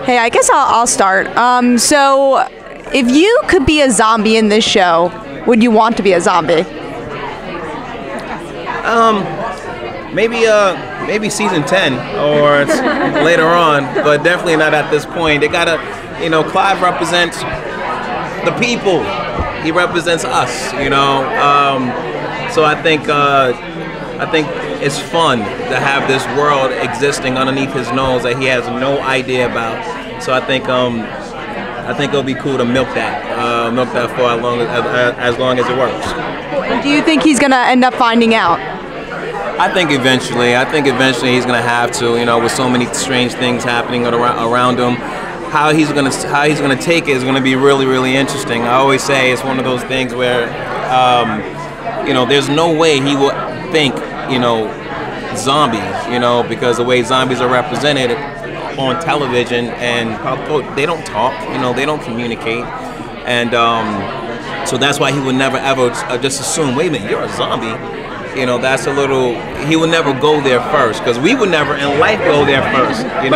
Hey, I guess I'll start. So, if you could be a zombie in this show, would you want to be a zombie? Maybe season 10 or it's later on, but definitely not at this point. They gotta, Clive represents the people. He represents us, So I think it's fun to have this world existing underneath his nose that he has no idea about. So I think it'll be cool to milk that for as long as it works. And do you think he's gonna end up finding out? I think eventually he's gonna have to, with so many strange things happening around him. How he's gonna take it is gonna be really, really interesting. I always say it's one of those things where, there's no way he will think, zombies, because the way zombies are represented on television and they don't talk, they don't communicate, and so that's why he would never ever just assume, wait a minute, you're a zombie. That's a little. He would never go there first, because we would never in life go there first. But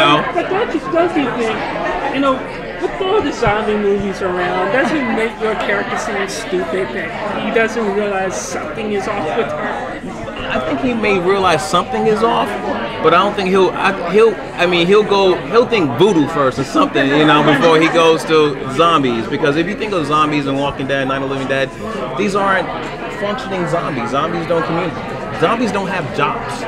don't you think, with all the zombie movies around, doesn't make your character seem stupid that he doesn't realize something is off with her? I think he may realize something is off, but I don't think he'll think voodoo first or something, before he goes to zombies. Because if you think of zombies and Walking Dead, Night of the Living Dead, these aren't functioning zombies. Zombies don't communicate. Zombies don't have jobs,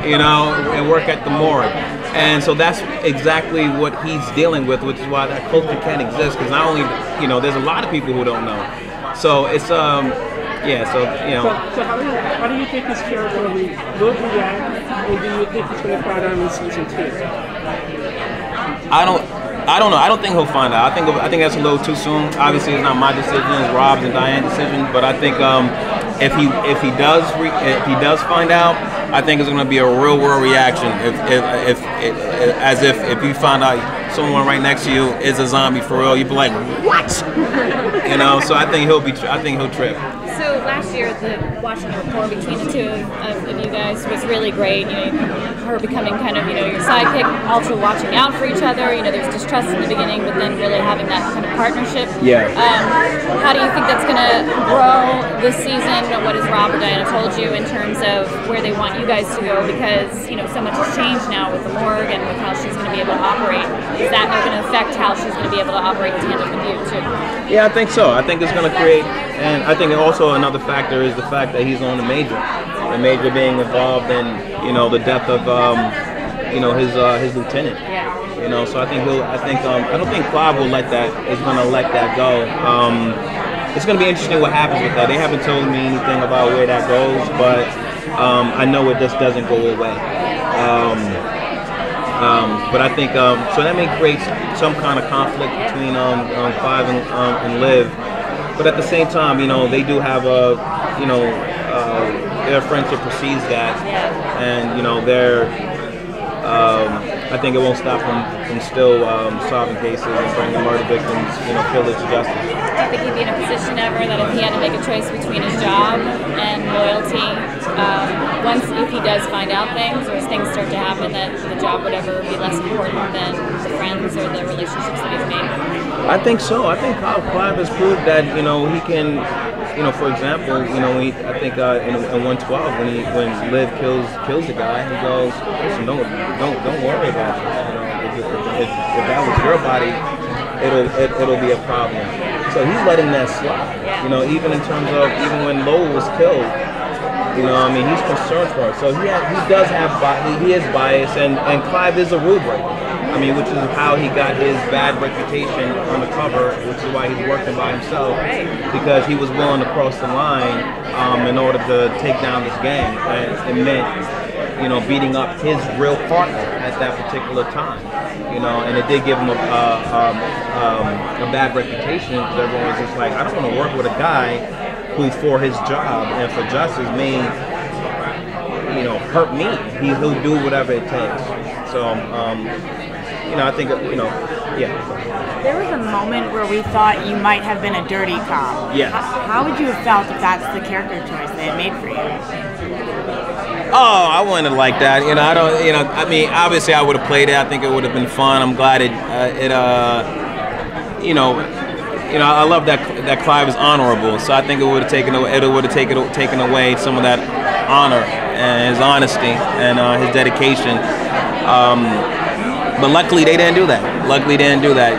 and work at the morgue. And so that's exactly what he's dealing with, which is why that culture can't exist. Because not only, there's a lot of people who don't know. So it's So how do you think this character will react, or do you think he's going to find out in season 2? I don't know. I don't think he'll find out. I think that's a little too soon. Obviously, it's not my decision; it's Rob's and Diane's decision. But I think if he does find out, I think it's going to be a real world reaction. If you find out someone right next to you is a zombie for real, you'd be like, what? So I think he'll trip. So last year, watching the rapport between the two of you guys was really great. Her becoming kind of, your sidekick, also watching out for each other. There's distrust in the beginning, but then really having that kind of partnership. Yeah. How do you think that's going to grow this season? What has Rob or Diana told you in terms of where they want you guys to go? Because, so much has changed now with the morgue and with how she's going to be able to operate. Is that going to affect how she's going to be able to operate in tandem with you, too? Yeah, I think so. I think it's going to create, and I think also another factor is the fact that he's on the major. The major being involved in, the death of, his lieutenant. Yeah. So I don't think Clive is going to let that go. It's going to be interesting what happens with that. They haven't told me anything about where that goes, but I know it just doesn't go away. But I think so that may create some kind of conflict between Clive and Liv. But at the same time, they do have their friendship precedes that, and I think it won't stop from still solving cases and bringing murder victims, killers to justice. Do you think he'd be in a position ever that if he had to make a choice between his job and loyalty, if he does find out things or as things start to happen, that the job would ever be less important than the friends or the relationships that he's made? I think so. I think Clive has proved that he can. For example, I think in 112 when Liv kills the guy, he goes, listen, don't worry about it. If that was your body, it'll be a problem. So he's letting that slide. Even in terms of when Lowell was killed, he's concerned for her. So he is biased, and Clive is a rule breaker. Which is how he got his bad reputation on the cover, which is why he's working by himself, because he was willing to cross the line in order to take down this gang. And it meant, beating up his real partner at that particular time. And it did give him a bad reputation, because everyone was just like, I don't want to work with a guy who, for his job and for justice, may, hurt me. He'll do whatever it takes. So, I think, yeah. There was a moment where we thought you might have been a dirty cop. Yes. How would you have felt if that's the character choice they had made for you? Oh, I wouldn't have liked that. You know, I don't. You know, I mean, obviously, I would have played it. I think it would have been fun. I'm glad you know, I love that Clive is honorable. So I think it would have taken away some of that honor and his honesty and his dedication. But luckily, they didn't do that.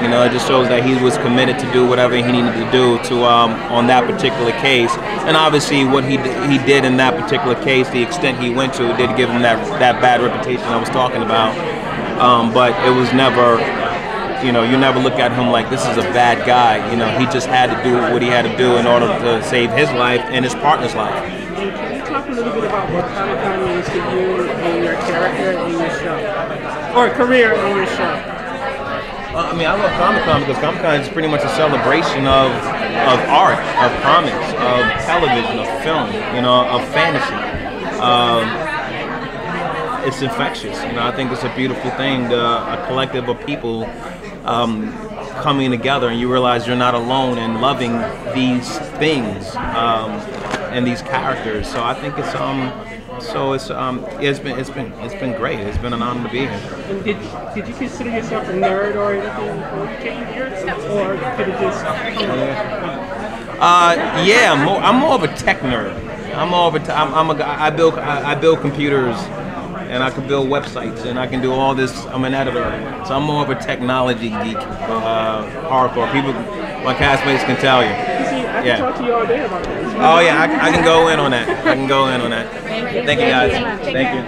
You know, it just shows that he was committed to do whatever he needed to do to on that particular case. And obviously, what he did in that particular case, the extent he went to, did give him that bad reputation I was talking about. But it was never, you know, you never look at him like this is a bad guy. You know, he just had to do what he had to do in order to save his life and his partner's life. Can you talk a little bit about what Comic-Con means to you and your character in your show? Or career in your show? I mean, I love Comic-Con because Comic-Con is pretty much a celebration of art, of comics, of television, of film, you know, of fantasy. It's infectious. You know, I think it's a beautiful thing, a collective of people coming together, and you realize you're not alone in loving these things and these characters. So I think it's it's been great. It's been an honor to be here. And did you consider yourself a nerd or anything before you came here, or could it just yeah, I'm more of a tech nerd. I build computers, and I can build websites, and I can do all this. I'm an editor, so I'm more of a technology geek, hardcore. People, my castmates can tell you. I can talk to you all day about this. Oh yeah, I can go in on that. Thank you guys. Thank you.